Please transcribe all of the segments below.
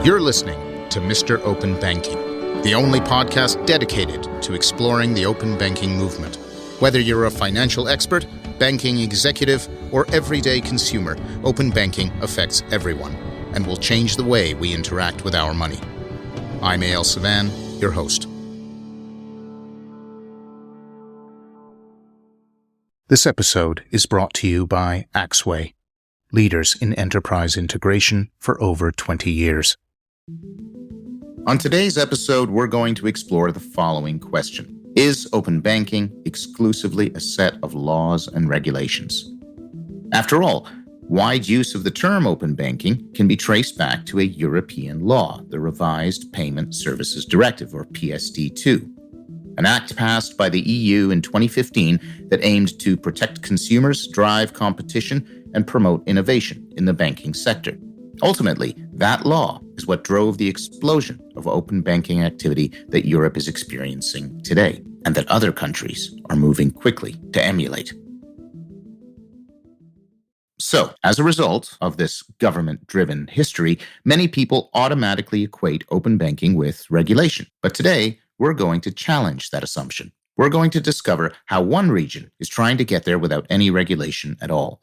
You're listening to Mr. Open Banking, the only podcast dedicated to exploring the open banking movement. Whether you're a financial expert, banking executive, or everyday consumer, open banking affects everyone and will change the way we interact with our money. I'm Eyal, your host. This episode is brought to you by Axway, leaders in enterprise integration for over 20 years. On today's episode, we're going to explore the following question. Is open banking exclusively a set of laws and regulations? After all, wide use of the term open banking can be traced back to a European law, the Revised Payment Services Directive, or PSD2, an act passed by the EU in 2015 that aimed to protect consumers, drive competition, and promote innovation in the banking sector. Ultimately, that law is what drove the explosion of open banking activity that Europe is experiencing today, and that other countries are moving quickly to emulate. So, as a result of this government-driven history, many people automatically equate open banking with regulation. But today, we're going to challenge that assumption. We're going to discover how one region is trying to get there without any regulation at all.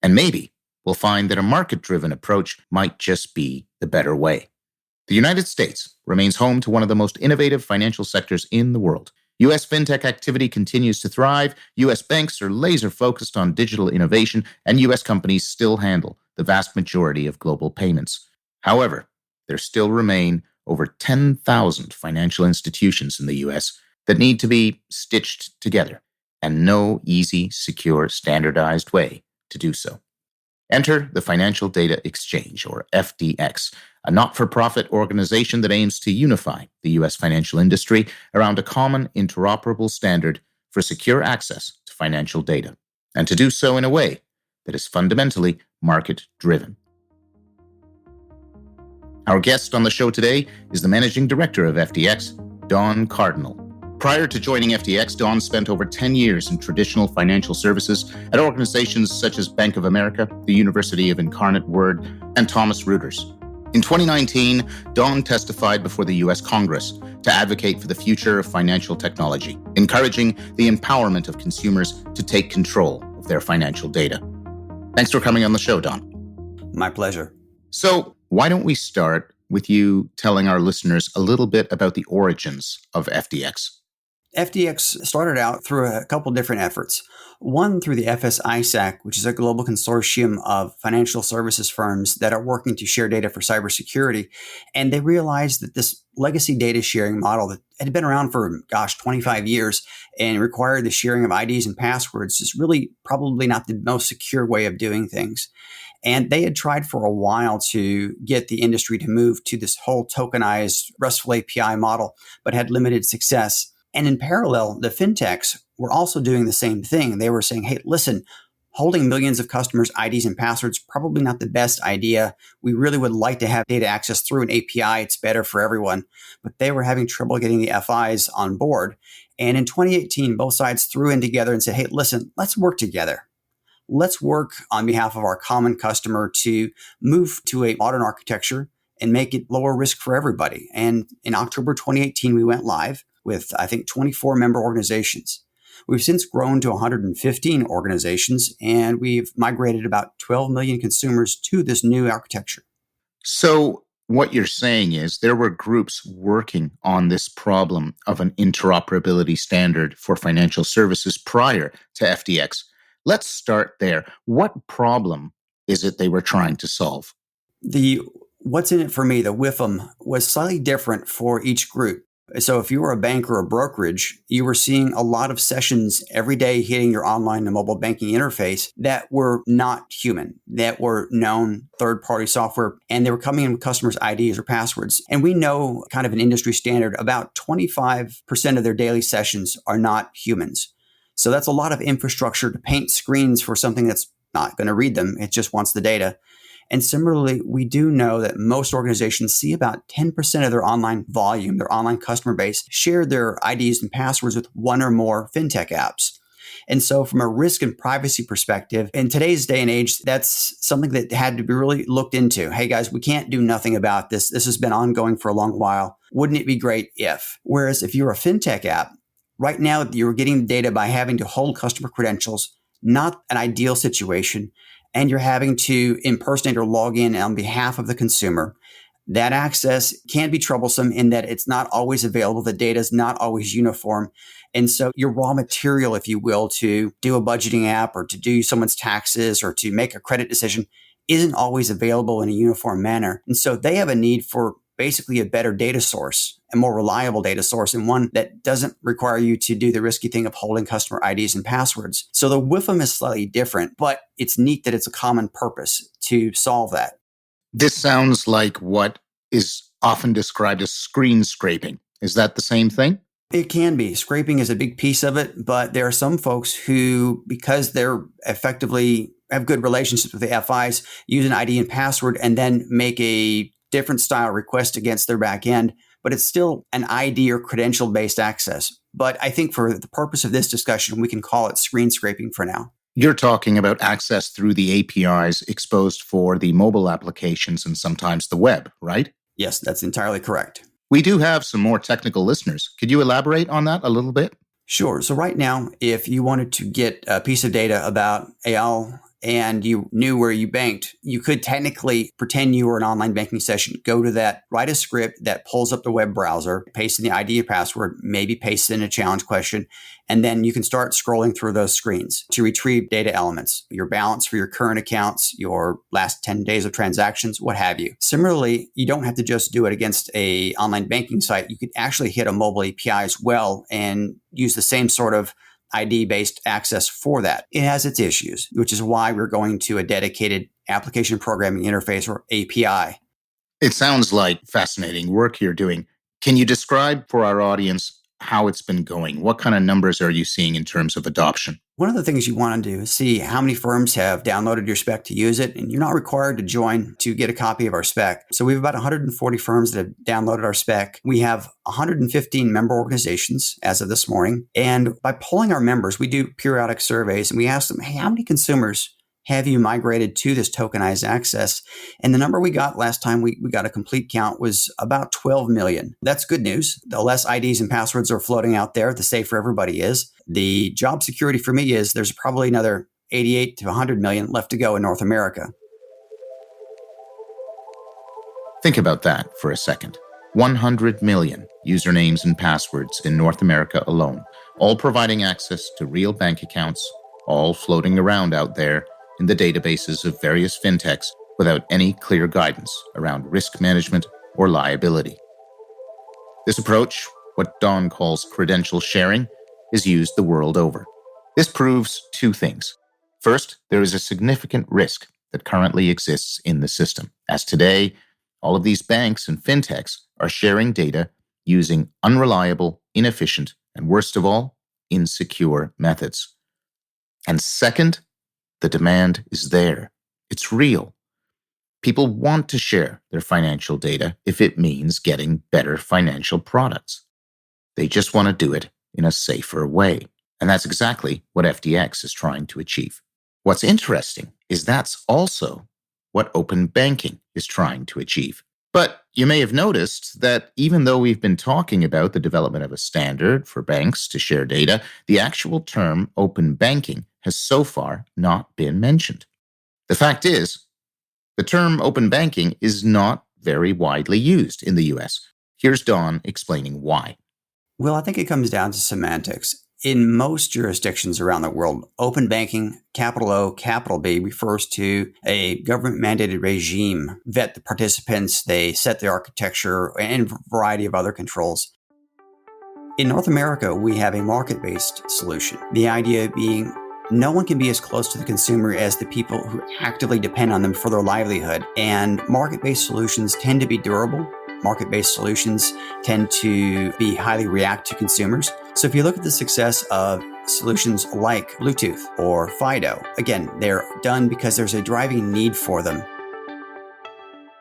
And maybe we'll find that a market-driven approach might just be the better way. The United States remains home to one of the most innovative financial sectors in the world. U.S. fintech activity continues to thrive, U.S. banks are laser-focused on digital innovation, and U.S. companies still handle the vast majority of global payments. However, there still remain over 10,000 financial institutions in the U.S. that need to be stitched together, and no easy, secure, standardized way to do so. Enter the Financial Data Exchange, or FDX, a not-for-profit organization that aims to unify the U.S. financial industry around a common, interoperable standard for secure access to financial data, and to do so in a way that is fundamentally market-driven. Our guest on the show today is the managing director of FDX, Don Cardinal. Prior to joining FDX, Don spent over 10 years in traditional financial services at organizations such as Bank of America, the University of Incarnate Word, and Thomson Reuters. In 2019, Don testified before the U.S. Congress to advocate for the future of financial technology, encouraging the empowerment of consumers to take control of their financial data. Thanks for coming on the show, Don. My pleasure. So, why don't we start with you telling our listeners a little bit about the origins of FDX? FDX started out through a couple different efforts. One through the FS-ISAC, which is a global consortium of financial services firms that are working to share data for cybersecurity. And they realized that this legacy data sharing model that had been around for, 25 years and required the sharing of IDs and passwords is really probably not the most secure way of doing things. And they had tried for a while to get the industry to move to this whole tokenized RESTful API model, but had limited success. And in parallel, the fintechs were also doing the same thing. They were saying, hey, listen, holding millions of customers' IDs and passwords, probably not the best idea. We really would like to have data access through an API. It's better for everyone. But they were having trouble getting the FIs on board. And in 2018, both sides threw in together and said, hey, listen, let's work together. Let's work on behalf of our common customer to move to a modern architecture and make it lower risk for everybody. And in October 2018, we went live with, 24 member organizations. We've since grown to 115 organizations, and we've migrated about 12 million consumers to this new architecture. So what you're saying is there were groups working on this problem of an interoperability standard for financial services prior to FDX. Let's start there. What problem is it they were trying to solve? The what's in it for me, the WIFM, was slightly different for each group. So if you were a bank or a brokerage, you were seeing a lot of sessions every day hitting your online and mobile banking interface that were not human, that were known third-party software, and they were coming in with customers' IDs or passwords. And we know, kind of an industry standard, about 25% of their daily sessions are not humans. So that's a lot of infrastructure to paint screens for something that's not going to read them. It just wants the data. And similarly, we do know that most organizations see about 10% of their online volume, their online customer base, share their IDs and passwords with one or more fintech apps. And so from a risk and privacy perspective, in today's day and age, that's something that had to be really looked into. Hey guys, we can't do nothing about this. This has been ongoing for a long while. Wouldn't it be great if? Whereas if you're a fintech app, right now you're getting data by having to hold customer credentials, not an ideal situation. And you're having to impersonate or log in on behalf of the consumer. That access can be troublesome in that it's not always available. The data is not always uniform. And so your raw material, if you will, to do a budgeting app or to do someone's taxes or to make a credit decision isn't always available in a uniform manner. And so they have a need for basically a better data source, a more reliable data source, and one that doesn't require you to do the risky thing of holding customer IDs and passwords. So the WIFM is slightly different, but it's neat that it's a common purpose to solve that. This sounds like what is often described as screen scraping. Is that the same thing? It can be. Scraping is a big piece of it, but there are some folks who, because they're effectively have good relationships with the FIs, use an ID and password and then make a different style request against their back end, but it's still an ID or credential-based access. But I think for the purpose of this discussion, we can call it screen scraping for now. You're talking about access through the APIs exposed for the mobile applications and sometimes the web, right? Yes, that's entirely correct. We do have some more technical listeners. Could you elaborate on that a little bit? Sure. So right now, if you wanted to get a piece of data about Eyal and you knew where you banked, you could technically pretend you were an online banking session, go to that, write a script that pulls up the web browser, paste in the ID and password, maybe paste in a challenge question, and then you can start scrolling through those screens to retrieve data elements, your balance for your current accounts, your last 10 days of transactions, what have you. Similarly, you don't have to just do it against a online banking site. You could actually hit a mobile API as well and use the same sort of ID-based access for that. It has its issues, which is why we're going to a dedicated application programming interface or API. It sounds like fascinating work you're doing. Can you describe for our audience how it's been going? What kind of numbers are you seeing in terms of adoption? One of the things you want to do is see how many firms have downloaded your spec to use it, and you're not required to join to get a copy of our spec. So we have about 140 firms that have downloaded our spec. We have 115 member organizations as of this morning. And by polling our members, we do periodic surveys, and we ask them, hey, how many consumers have you migrated to this tokenized access? And the number we got last time we got a complete count was about 12 million. That's good news. The less IDs and passwords are floating out there, the safer everybody is. The job security for me is there's probably another 88 to 100 million left to go in North America. Think about that for a second. 100 million usernames and passwords in North America alone, all providing access to real bank accounts, all floating around out there in the databases of various fintechs without any clear guidance around risk management or liability. This approach, what Don calls credential sharing, is used the world over. This proves two things. First, there is a significant risk that currently exists in the system, as today, all of these banks and fintechs are sharing data using unreliable, inefficient, and worst of all, insecure methods. And second, the demand is there. It's real. People want to share their financial data if it means getting better financial products. They just want to do it in a safer way. And that's exactly what FTX is trying to achieve. What's interesting is that's also what open banking is trying to achieve. But you may have noticed that even though we've been talking about the development of a standard for banks to share data, the actual term open banking has so far not been mentioned. The fact is, the term open banking is not very widely used in the US. Here's Don explaining why. Well, I think it comes down to semantics. In most jurisdictions around the world, open banking, capital O, capital B, refers to a government-mandated regime, vet the participants, they set the architecture, and a variety of other controls. In North America, we have a market-based solution. The idea being no one can be as close to the consumer as the people who actively depend on them for their livelihood. And market-based solutions tend to be durable. Market-based solutions tend to be highly react to consumers. So if you look at the success of solutions like Bluetooth or FIDO, again, they're done because there's a driving need for them.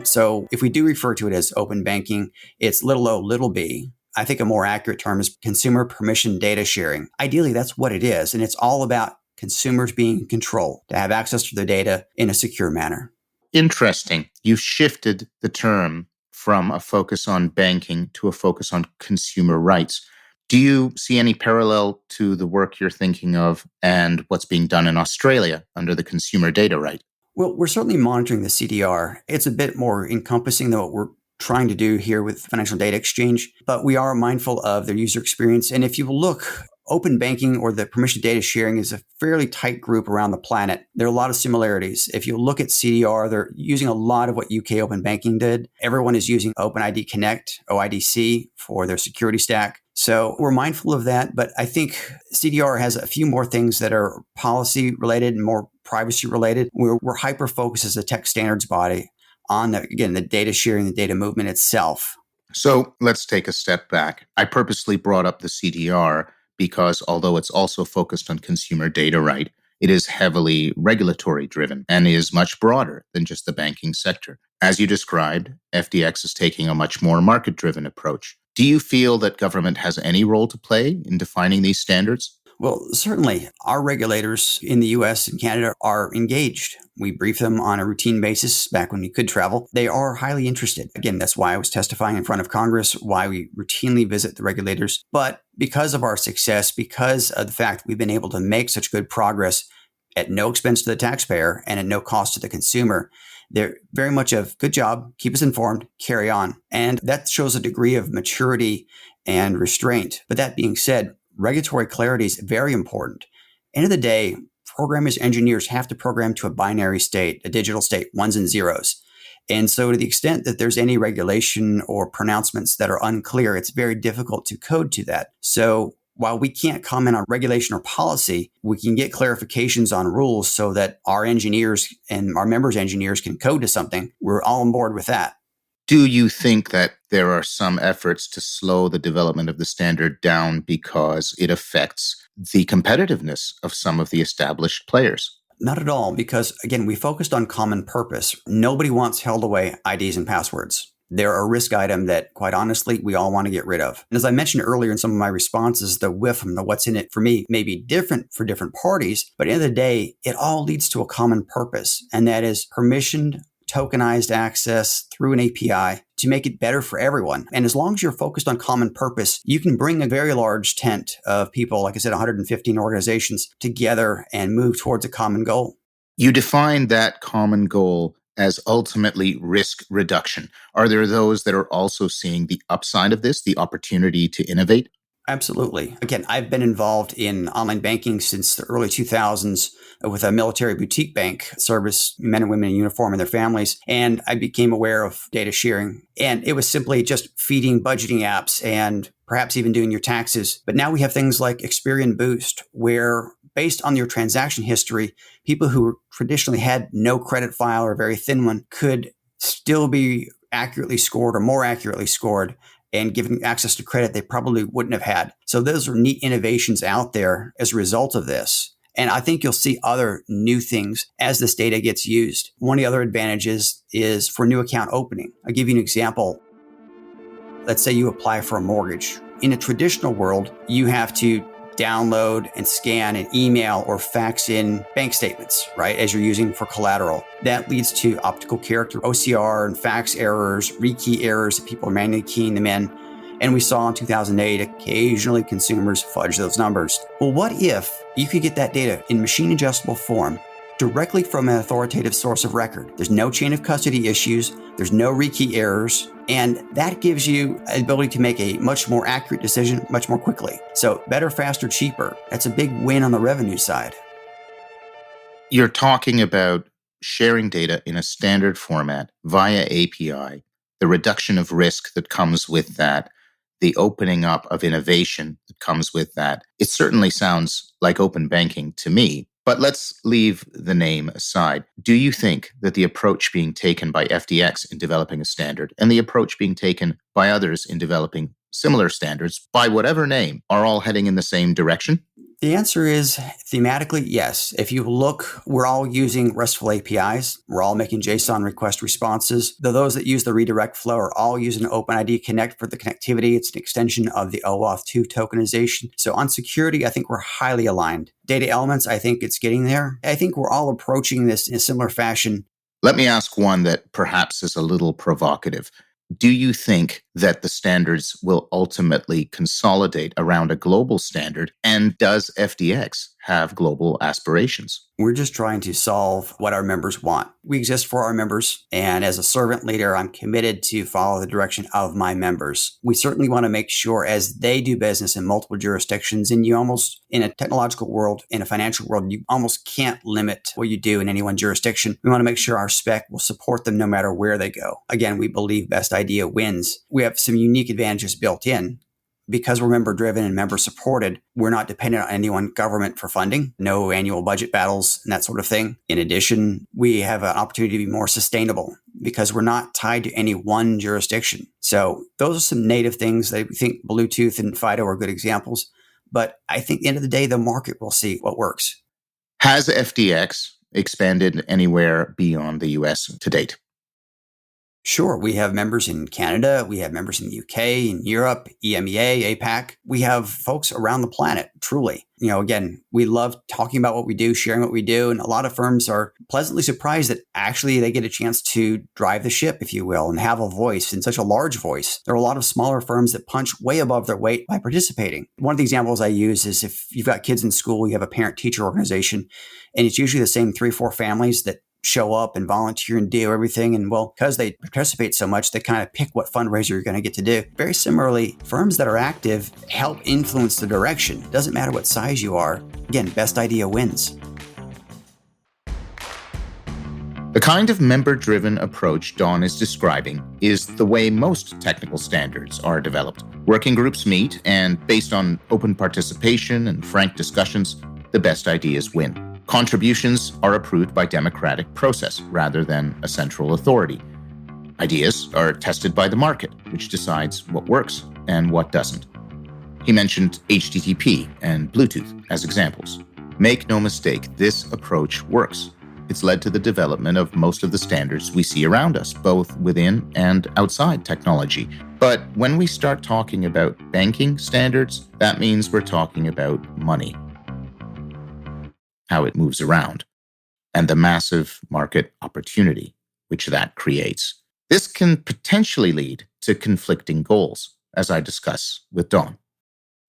So if we do refer to it as open banking, it's little o, little b. I think a more accurate term is consumer permission data sharing. Ideally, that's what it is. And it's all about consumers being in control to have access to their data in a secure manner. Interesting. You've shifted the term from a focus on banking to a focus on consumer rights. Do you see any parallel to the work you're thinking of and what's being done in Australia under the consumer data right? Well, we're certainly monitoring the CDR. It's a bit more encompassing than what we're trying to do here with financial data exchange, but we are mindful of their user experience. And if you look, open banking or the permission data sharing is a fairly tight group around the planet. There are a lot of similarities. If you look at CDR, they're using a lot of what UK open banking did. Everyone is using OpenID Connect, OIDC, for their security stack. So we're mindful of that, but I think CDR has a few more things that are policy related and more privacy related. We're hyper focused as a tech standards body on the data sharing, the data movement itself. So let's take a step back. I purposely brought up the CDR because although it's also focused on consumer data right, it is heavily regulatory driven and is much broader than just the banking sector. As you described, FDX is taking a much more market driven approach. Do you feel that government has any role to play in defining these standards? Well, certainly. Our regulators in the US and Canada are engaged. We brief them on a routine basis back when we could travel. They are highly interested. Again, that's why I was testifying in front of Congress, why we routinely visit the regulators. But because of our success, because of the fact we've been able to make such good progress at no expense to the taxpayer and at no cost to the consumer, they're very much of good job, keep us informed, carry on. And that shows a degree of maturity and restraint. But that being said, regulatory clarity is very important. End of the day, programmers, engineers have to program to a binary state, a digital state, ones and zeros. And so to the extent that there's any regulation or pronouncements that are unclear, it's very difficult to code to that. So while we can't comment on regulation or policy, we can get clarifications on rules so that our engineers and our members' engineers can code to something. We're all on board with that. Do you think that there are some efforts to slow the development of the standard down because it affects the competitiveness of some of the established players? Not at all, because again, we focused on common purpose. Nobody wants held away IDs and passwords. They're a risk item that, quite honestly, we all want to get rid of. And as I mentioned earlier in some of my responses, the whiff and the what's in it for me may be different for different parties, but at the end of the day, it all leads to a common purpose, and that is permissioned tokenized access through an API to make it better for everyone. And as long as you're focused on common purpose, you can bring a very large tent of people, like I said, 115 organizations together and move towards a common goal. You define that common goal as ultimately risk reduction. Are there those that are also seeing the upside of this, the opportunity to innovate? Absolutely. Again, I've been involved in online banking since the early 2000s with a military boutique bank service men and women in uniform and their families. And I became aware of data sharing. And it was simply just feeding budgeting apps and perhaps even doing your taxes. But now we have things like Experian Boost, where based on your transaction history, people who traditionally had no credit file or a very thin one could still be accurately scored or more accurately scored and given access to credit they probably wouldn't have had. So those are neat innovations out there as a result of this. And I think you'll see other new things as this data gets used. One of the other advantages is for new account opening. I'll give you an example. Let's say you apply for a mortgage. In a traditional world, you have to download and scan and email or fax in bank statements, right, as you're using for collateral. That leads to optical character OCR and fax errors, rekey errors that people are manually keying them in. And we saw in 2008, occasionally consumers fudge those numbers. Well, what if you could get that data in machine adjustable form directly from an authoritative source of record? There's no chain of custody issues. There's no rekey errors. And that gives you the ability to make a much more accurate decision much more quickly. So better, faster, cheaper. That's a big win on the revenue side. You're talking about sharing data in a standard format via API, the reduction of risk that comes with that, the opening up of innovation that comes with that. It certainly sounds like open banking to me. But let's leave the name aside. Do you think that the approach being taken by FDX in developing a standard and the approach being taken by others in developing similar standards, by whatever name, are all heading in the same direction? The answer is thematically, yes. If you look, we're all using RESTful APIs. We're all making JSON request responses. Though those that use the redirect flow are all using OpenID Connect for the connectivity. It's an extension of the OAuth 2 tokenization. So on security, I think we're highly aligned. Data elements, I think it's getting there. I think we're all approaching this in a similar fashion. Let me ask one that perhaps is a little provocative. Do you think that the standards will ultimately consolidate around a global standard? And does FDX have global aspirations? We're just trying to solve what our members want. We exist for our members. And as a servant leader, I'm committed to follow the direction of my members. We certainly want to make sure as they do business in multiple jurisdictions, and you almost, in a technological world, in a financial world, you almost can't limit what you do in any one jurisdiction. We want to make sure our spec will support them no matter where they go. Again, we believe best idea wins. We have some unique advantages built in. Because we're member driven and member supported, we're not dependent on any one government for funding, no annual budget battles and that sort of thing. In addition, we have an opportunity to be more sustainable because we're not tied to any one jurisdiction. So those are some native things that we think Bluetooth and FIDO are good examples. But I think at the end of the day, the market will see what works. Has FDX expanded anywhere beyond the US to date? Sure. We have members in Canada. We have members in the UK, in Europe, EMEA, APAC. We have folks around the planet, truly. Again, we love talking about what we do, sharing what we do. And a lot of firms are pleasantly surprised that actually they get a chance to drive the ship, if you will, and have a voice, and such a large voice. There are a lot of smaller firms that punch way above their weight by participating. One of the examples I use is if you've got kids in school, you have a parent-teacher organization, and it's usually the same 3-4 families that show up and volunteer and do everything. And well, because they participate so much, they kind of pick what fundraiser you're going to get to do. Very similarly, firms that are active help influence the direction. Doesn't matter what size you are. Again, best idea wins. The kind of member-driven approach Don is describing is the way most technical standards are developed. Working groups meet, and based on open participation and frank discussions, the best ideas win. Contributions are approved by democratic process rather than a central authority. Ideas are tested by the market, which decides what works and what doesn't. He mentioned HTTP and Bluetooth as examples. Make no mistake, this approach works. It's led to the development of most of the standards we see around us, both within and outside technology. But when we start talking about banking standards, that means we're talking about money, how it moves around, and the massive market opportunity which that creates. This can potentially lead to conflicting goals, as I discuss with Don.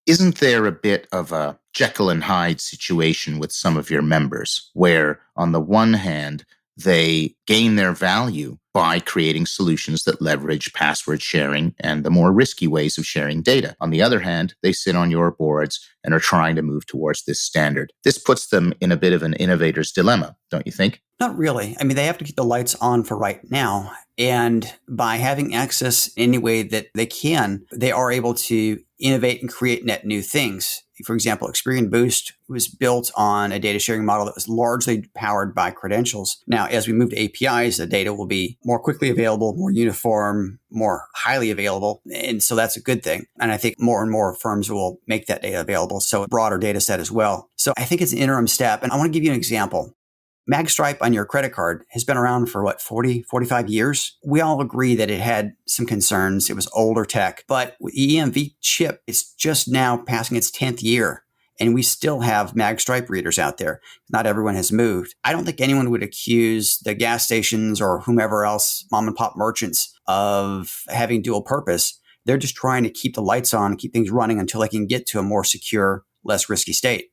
Isn't there a bit of a Jekyll and Hyde situation with some of your members, where on the one hand, they gain their value by creating solutions that leverage password sharing and the more risky ways of sharing data? On the other hand, they sit on your boards and are trying to move towards this standard. This puts them in a bit of an innovator's dilemma, don't you think? Not really. I mean, they have to keep the lights on for right now. And by having access any way that they can, they are able to innovate and create net new things. For example, Experian Boost was built on a data sharing model that was largely powered by credentials. Now, as we move to APIs, the data will be more quickly available, more uniform, more highly available. And so that's a good thing. And I think more and more firms will make that data available. So a broader data set as well. So I think it's an interim step. And I want to give you an example. MagStripe on your credit card has been around for 40, 45 years. We all agree that it had some concerns. It was older tech, but with EMV chip, it's just now passing its 10th year. And we still have MagStripe readers out there. Not everyone has moved. I don't think anyone would accuse the gas stations or whomever else, mom and pop merchants, of having dual purpose. They're just trying to keep the lights on and keep things running until they can get to a more secure, less risky state.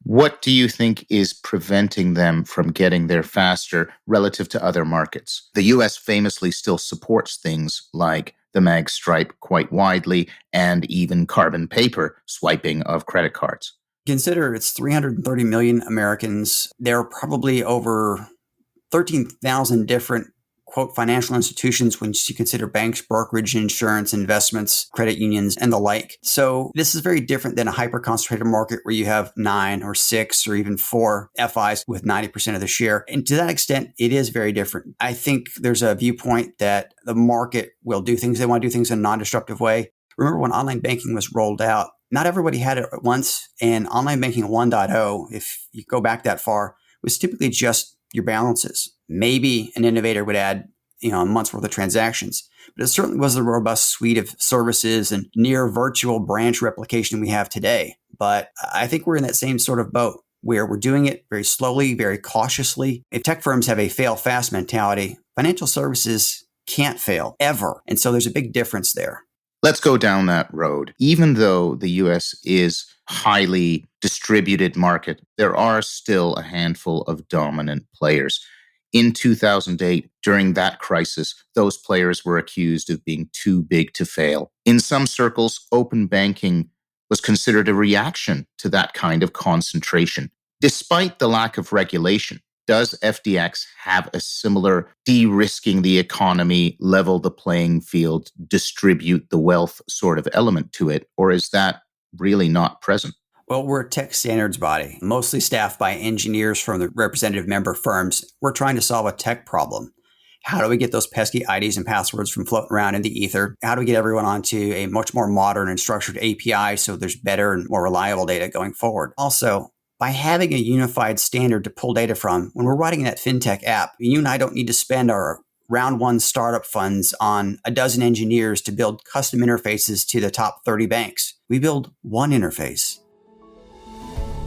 What do you think is preventing them from getting there faster relative to other markets? The US famously still supports things like the mag stripe quite widely and even carbon paper swiping of credit cards. Consider it's 330 million Americans. There are probably over 13,000 different quote financial institutions when you consider banks, brokerage, insurance, investments, credit unions, and the like. So this is very different than a hyper-concentrated market where you have 9 or 6 or even 4 FIs with 90% of the share. And to that extent, it is very different. I think there's a viewpoint that the market will do things. They want to do things in a non-disruptive way. Remember when online banking was rolled out, not everybody had it at once. And online banking 1.0, if you go back that far, was typically just your balances. Maybe an innovator would add, a month's worth of transactions. But it certainly was a robust suite of services and near virtual branch replication we have today. But I think we're in that same sort of boat where we're doing it very slowly, very cautiously. If tech firms have a fail fast mentality, financial services can't fail ever. And so there's a big difference there. Let's go down that road. Even though the US is highly distributed market, there are still a handful of dominant players. In 2008, during that crisis, those players were accused of being too big to fail. In some circles, open banking was considered a reaction to that kind of concentration. Despite the lack of regulation, does FDX have a similar de-risking the economy, level the playing field, distribute the wealth sort of element to it? Or is that really not present? Well, we're a tech standards body, mostly staffed by engineers from the representative member firms. We're trying to solve a tech problem. How do we get those pesky IDs and passwords from floating around in the ether? How do we get everyone onto a much more modern and structured API so there's better and more reliable data going forward? Also, by having a unified standard to pull data from, when we're writing that fintech app, you and I don't need to spend our round one startup funds on a dozen engineers to build custom interfaces to the top 30 banks. We build one interface.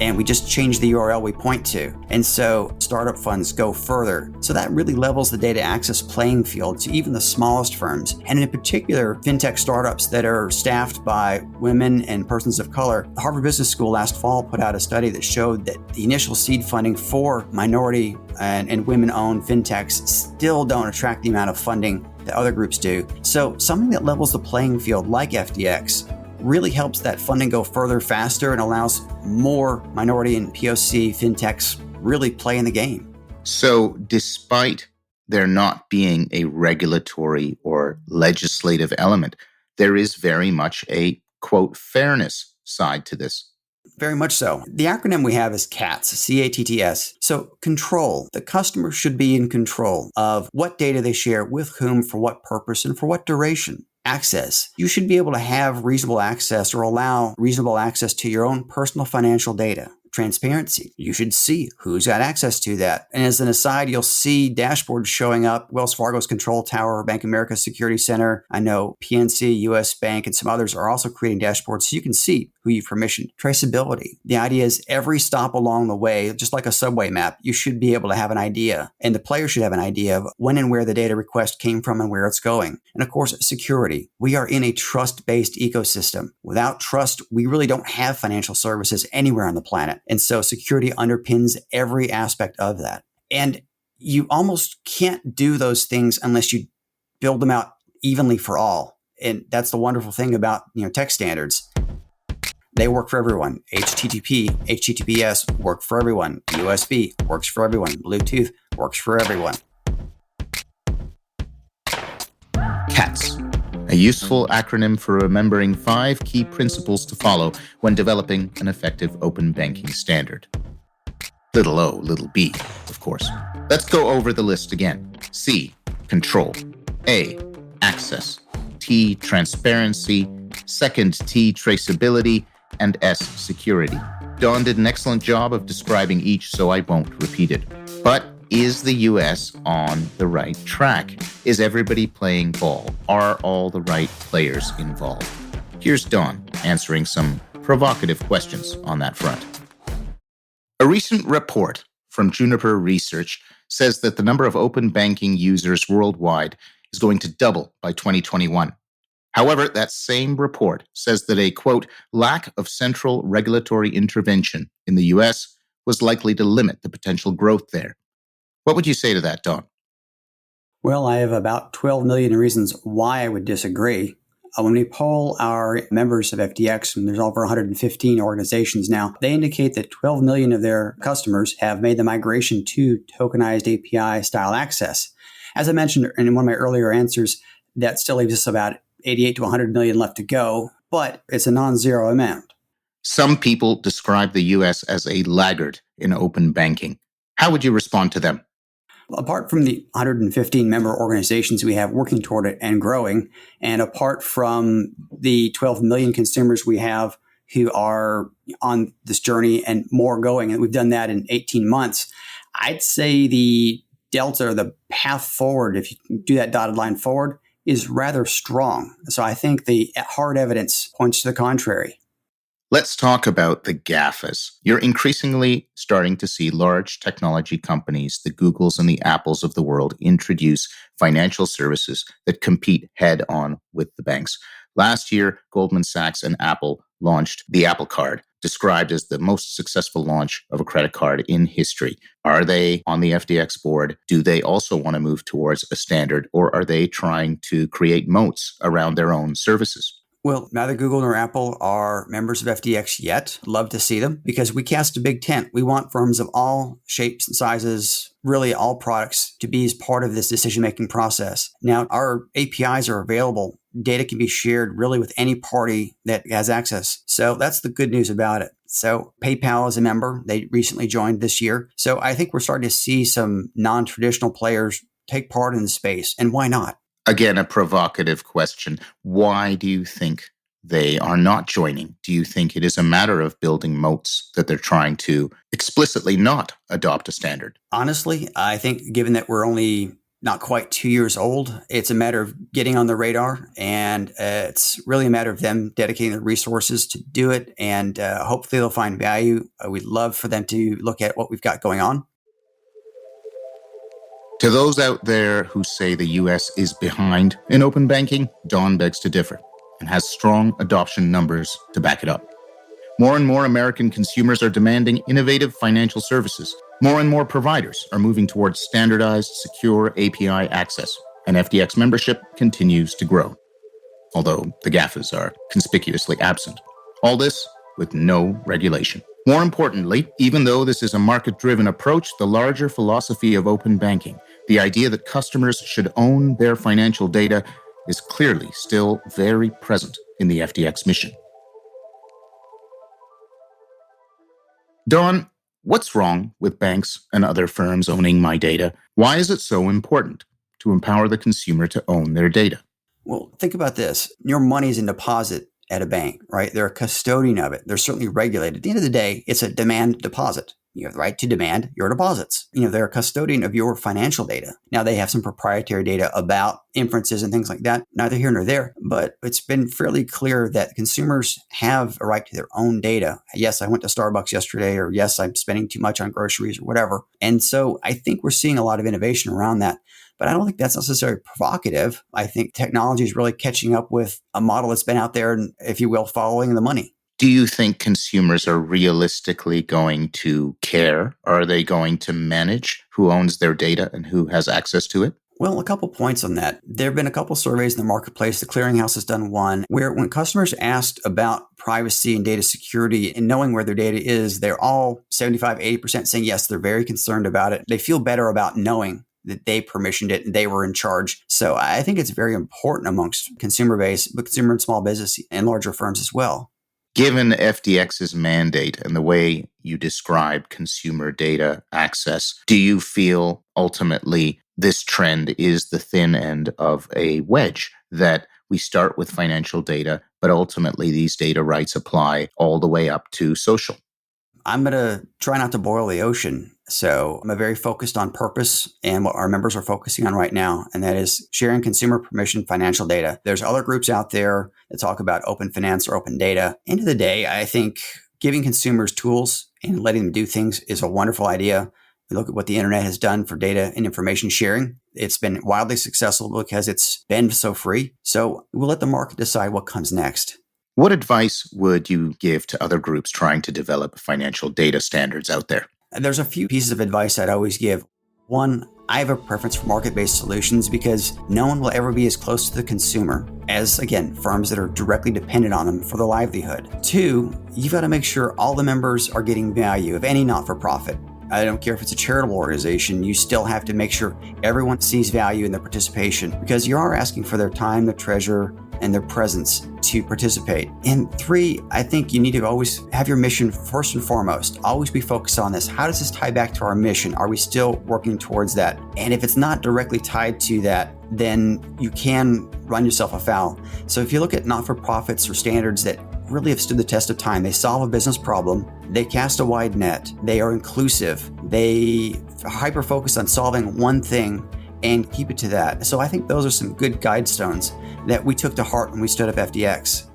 And we just change the URL we point to. And so startup funds go further. So that really levels the data access playing field to even the smallest firms. And in particular, fintech startups that are staffed by women and persons of color. The Harvard Business School last fall put out a study that showed that the initial seed funding for minority and women-owned fintechs still don't attract the amount of funding that other groups do. So something that levels the playing field like FDX really helps that funding go further, faster, and allows more minority and POC fintechs really play in the game. So despite there not being a regulatory or legislative element, there is very much a, quote, fairness side to this. Very much so. The acronym we have is CATS, C-A-T-T-S. So control. The customer should be in control of what data they share with whom, for what purpose, and for what duration. Access. You should be able to have reasonable access or allow reasonable access to your own personal financial data. Transparency. You should see who's got access to that. And as an aside, you'll see dashboards showing up. Wells Fargo's Control Tower, Bank of America's Security Center. I know PNC, US Bank, and some others are also creating dashboards so you can see who you've permissioned. Traceability. The idea is every stop along the way, just like a subway map, you should be able to have an idea. And the player should have an idea of when and where the data request came from and where it's going. And of course, security. We are in a trust-based ecosystem. Without trust, we really don't have financial services anywhere on the planet. And so security underpins every aspect of that. And you almost can't do those things unless you build them out evenly for all. And that's the wonderful thing about, tech standards. They work for everyone. HTTP, HTTPS work for everyone. USB works for everyone. Bluetooth works for everyone. CATS, a useful acronym for remembering 5 key principles to follow when developing an effective open banking standard. Little o, little b, of course. Let's go over the list again. C, control. A, access. T, transparency. Second, T, traceability. And S, security. Don did an excellent job of describing each, so I won't repeat it. But is the US on the right track? Is everybody playing ball? Are all the right players involved? Here's Don answering some provocative questions on that front. A recent report from Juniper Research says that the number of open banking users worldwide is going to double by 2021. However, that same report says that a, quote, lack of central regulatory intervention in the US was likely to limit the potential growth there. What would you say to that, Don? Well, I have about 12 million reasons why I would disagree. When we poll our members of FDX, and there's over 115 organizations now, they indicate that 12 million of their customers have made the migration to tokenized API-style access. As I mentioned in one of my earlier answers, that still leaves us about 88 to 100 million left to go, but it's a non-zero amount. Some people describe the US as a laggard in open banking. How would you respond to them? Apart from the 115 member organizations we have working toward it and growing, and apart from the 12 million consumers we have who are on this journey and more going. And we've done that in 18 months. I'd say the delta or the path forward, if you do that dotted line forward, is rather strong. So I think the hard evidence points to the contrary. Let's talk about the GAFAs. You're increasingly starting to see large technology companies, the Googles and the Apples of the world, introduce financial services that compete head on with the banks. Last year, Goldman Sachs and Apple launched the Apple Card, described as the most successful launch of a credit card in history. Are they on the FDX board? Do they also want to move towards a standard, or are they trying to create moats around their own services? Well, neither Google nor Apple are members of FDX yet. Love to see them because we cast a big tent. We want firms of all shapes and sizes, really all products, to be as part of this decision-making process. Now, our APIs are available. Data can be shared really with any party that has access. So that's the good news about it. So PayPal is a member. They recently joined this year. So I think we're starting to see some non-traditional players take part in the space. And why not? Again, a provocative question. Why do you think they are not joining? Do you think it is a matter of building moats that they're trying to explicitly not adopt a standard? Honestly, I think given that we're only not quite 2 years old, it's a matter of getting on the radar, and it's really a matter of them dedicating their resources to do it, and hopefully they'll find value. We'd love for them to look at what we've got going on. To those out there who say the US is behind in open banking, Don begs to differ and has strong adoption numbers to back it up. More and more American consumers are demanding innovative financial services. More and more providers are moving towards standardized, secure API access, and FDX membership continues to grow, although the GAFAs are conspicuously absent. All this with no regulation. More importantly, even though this is a market-driven approach, the larger philosophy of open banking, the idea that customers should own their financial data, is clearly still very present in the FDX mission. Don, what's wrong with banks and other firms owning my data? Why is it so important to empower the consumer to own their data? Well, think about this. Your money's in deposit at a bank, right? They're a custodian of it. They're certainly regulated. At the end of the day, it's a demand deposit. You have the right to demand your deposits. They're a custodian of your financial data. Now, they have some proprietary data about inferences and things like that, neither here nor there, but it's been fairly clear that consumers have a right to their own data. Yes, I went to Starbucks yesterday, or yes, I'm spending too much on groceries or whatever. And so I think we're seeing a lot of innovation around that. But I don't think that's necessarily provocative. I think technology is really catching up with a model that's been out there and, if you will, following the money. Do you think consumers are realistically going to care? Are they going to manage who owns their data and who has access to it? Well, a couple points on that. There have been a couple surveys in the marketplace. The Clearinghouse has done one where when customers asked about privacy and data security and knowing where their data is, they're all 75, 80% saying, yes, they're very concerned about it. They feel better about knowing that they permissioned it and they were in charge. So I think it's very important amongst consumer base, but consumer and small business and larger firms as well. Given FDX's mandate and the way you describe consumer data access, do you feel ultimately this trend is the thin end of a wedge, that we start with financial data, but ultimately these data rights apply all the way up to social? I'm going to try not to boil the ocean. So I'm very focused on purpose and what our members are focusing on right now, and that is sharing consumer permission financial data. There's other groups out there that talk about open finance or open data. End of the day, I think giving consumers tools and letting them do things is a wonderful idea. We look at what the internet has done for data and information sharing. It's been wildly successful because it's been so free. So we'll let the market decide what comes next. What advice would you give to other groups trying to develop financial data standards out there? There's a few pieces of advice I'd always give. One, I have a preference for market-based solutions because no one will ever be as close to the consumer as, again, firms that are directly dependent on them for their livelihood. Two, you've got to make sure all the members are getting value of any not-for-profit. I don't care if it's a charitable organization, you still have to make sure everyone sees value in their participation because you are asking for their time, their treasure, and their presence to participate. And three, I think you need to always have your mission first and foremost. Always be focused on this. How does this tie back to our mission? Are we still working towards that? And if it's not directly tied to that, then you can run yourself afoul. So if you look at not-for-profits or standards that really have stood the test of time. They solve a business problem. They cast a wide net. They are inclusive. They hyper-focus on solving one thing and keep it to that. So I think those are some good guidestones that we took to heart when we stood up FDX.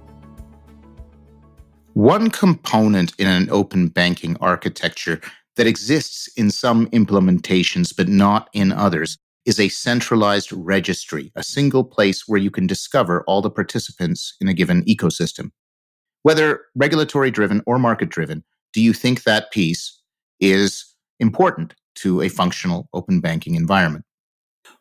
One component in an open banking architecture that exists in some implementations but not in others is a centralized registry, a single place where you can discover all the participants in a given ecosystem. Whether regulatory driven or market driven, do you think that piece is important to a functional open banking environment?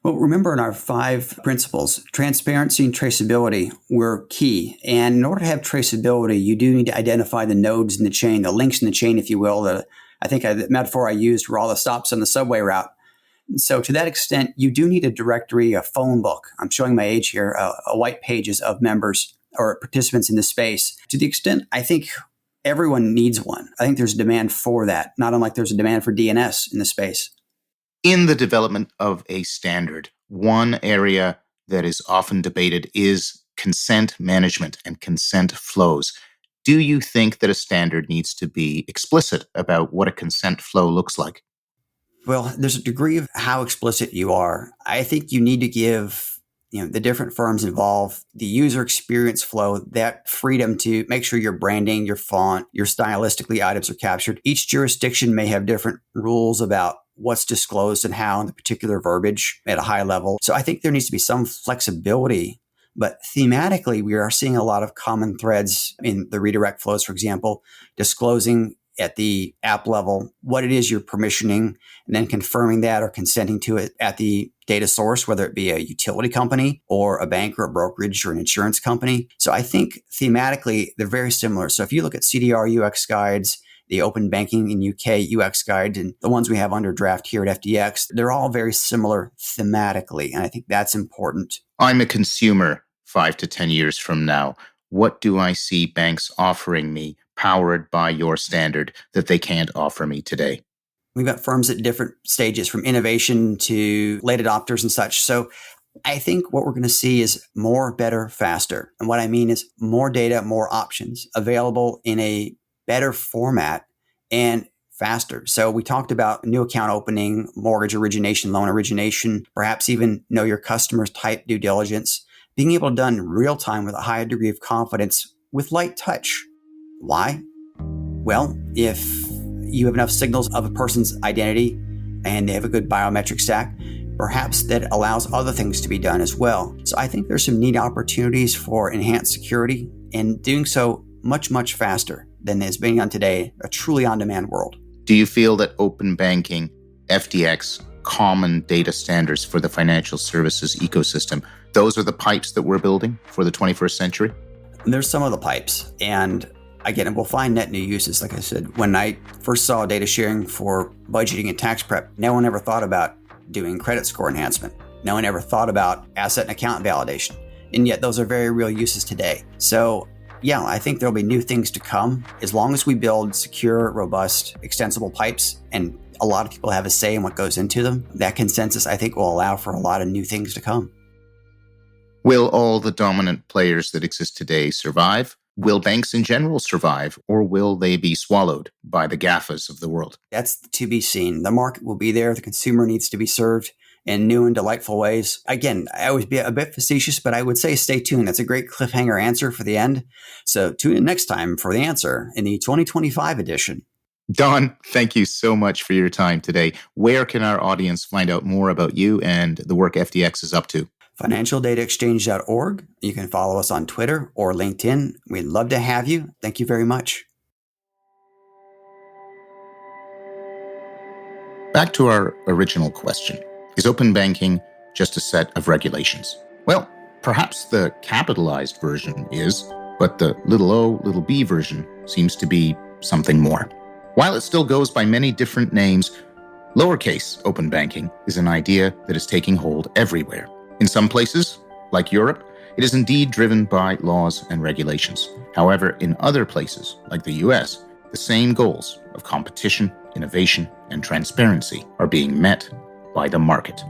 Well, remember in our 5 principles, transparency and traceability were key. And in order to have traceability, you do need to identify the nodes in the chain, the links in the chain, if you will. The metaphor I used were all the stops on the subway route. So to that extent, you do need a directory, a phone book. I'm showing my age here, a white pages of members or participants in the space. To the extent I think everyone needs one. I think there's a demand for that, not unlike there's a demand for DNS in the space. In the development of a standard, one area that is often debated is consent management and consent flows. Do you think that a standard needs to be explicit about what a consent flow looks like? Well, there's a degree of how explicit you are. I think you need to give the different firms involved, the user experience flow, that freedom to make sure your branding, your font, your stylistically items are captured. Each jurisdiction may have different rules about what's disclosed and how in the particular verbiage at a high level. So I think there needs to be some flexibility. But thematically, we are seeing a lot of common threads in the redirect flows, for example, disclosing at the app level what it is you're permissioning and then confirming that or consenting to it at the data source, whether it be a utility company or a bank or a brokerage or an insurance company. So I think thematically, they're very similar. So if you look at CDR UX guides, the open banking in UK UX guide, and the ones we have under draft here at FDX, they're all very similar thematically. And I think that's important. I'm a consumer 5 to 10 years from now. What do I see banks offering me powered by your standard that they can't offer me today? We've got firms at different stages from innovation to late adopters and such. So I think what we're going to see is more, better, faster. And what I mean is more data, more options available in a better format and faster. So we talked about new account opening, mortgage origination, loan origination, perhaps even know your customers type due diligence, being able to done real time with a high degree of confidence with light touch. Why? Well, if you have enough signals of a person's identity and they have a good biometric stack, perhaps that allows other things to be done as well. So I think there's some neat opportunities for enhanced security and doing so much, much faster than is being done today, a truly on-demand world. Do you feel that open banking, FDX, common data standards for the financial services ecosystem, those are the pipes that we're building for the 21st century? There's some of the pipes. And again, we'll find net new uses. Like I said, when I first saw data sharing for budgeting and tax prep, no one ever thought about doing credit score enhancement. No one ever thought about asset and account validation. And yet those are very real uses today. So yeah, I think there'll be new things to come as long as we build secure, robust, extensible pipes and a lot of people have a say in what goes into them. That consensus, I think, will allow for a lot of new things to come. Will all the dominant players that exist today survive? Will banks in general survive, or will they be swallowed by the GAFAs of the world? That's to be seen. The market will be there. The consumer needs to be served in new and delightful ways. Again, I always be a bit facetious, but I would say stay tuned. That's a great cliffhanger answer for the end. So tune in next time for the answer in the 2025 edition. Don, thank you so much for your time today. Where can our audience find out more about you and the work FDX is up to? financialdataexchange.org. You can follow us on Twitter or LinkedIn. We'd love to have you. Thank you very much. Back to our original question. Is open banking just a set of regulations? Well, perhaps the capitalized version is, but the little o, little b version seems to be something more. While it still goes by many different names, lowercase open banking is an idea that is taking hold everywhere. In some places, like Europe, it is indeed driven by laws and regulations. However, in other places, like the US, the same goals of competition, innovation, and transparency are being met by the market.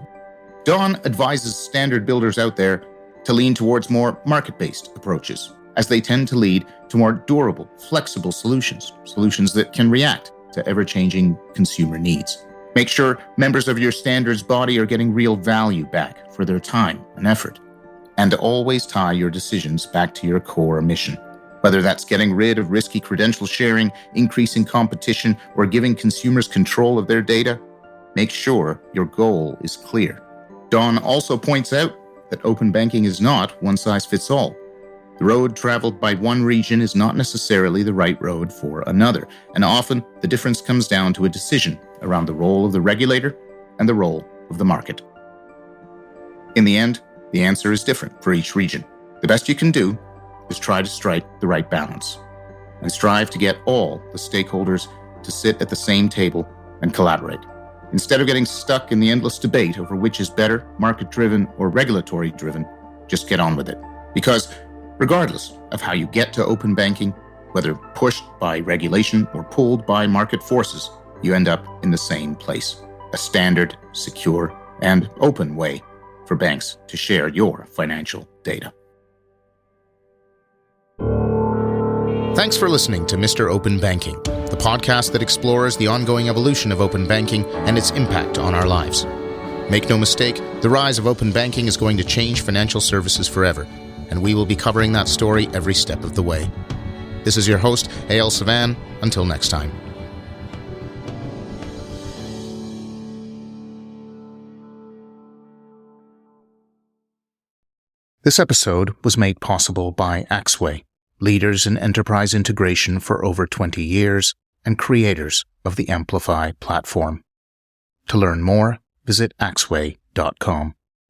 Don advises standard builders out there to lean towards more market-based approaches. as they tend to lead to more durable, flexible solutions that can react to ever-changing consumer needs. Make sure members of your standards body are getting real value back for their time and effort. And always tie your decisions back to your core mission. Whether that's getting rid of risky credential sharing, increasing competition, or giving consumers control of their data, make sure your goal is clear. Don also points out that open banking is not one size fits all. The road traveled by one region is not necessarily the right road for another, and often the difference comes down to a decision around the role of the regulator and the role of the market. In the end, the answer is different for each region. The best you can do is try to strike the right balance and strive to get all the stakeholders to sit at the same table and collaborate. Instead of getting stuck in the endless debate over which is better, market-driven or regulatory-driven, just get on with it. Because regardless of how you get to open banking, whether pushed by regulation or pulled by market forces, you end up in the same place: a standard, secure, and open way for banks to share your financial data. Thanks for listening to Mr. Open Banking, the podcast that explores the ongoing evolution of open banking and its impact on our lives. Make no mistake, the rise of open banking is going to change financial services forever, and we will be covering that story every step of the way. This is your host, Eyal. Until next time. This episode was made possible by Axway, leaders in enterprise integration for over 20 years and creators of the Amplify platform. To learn more, visit axway.com.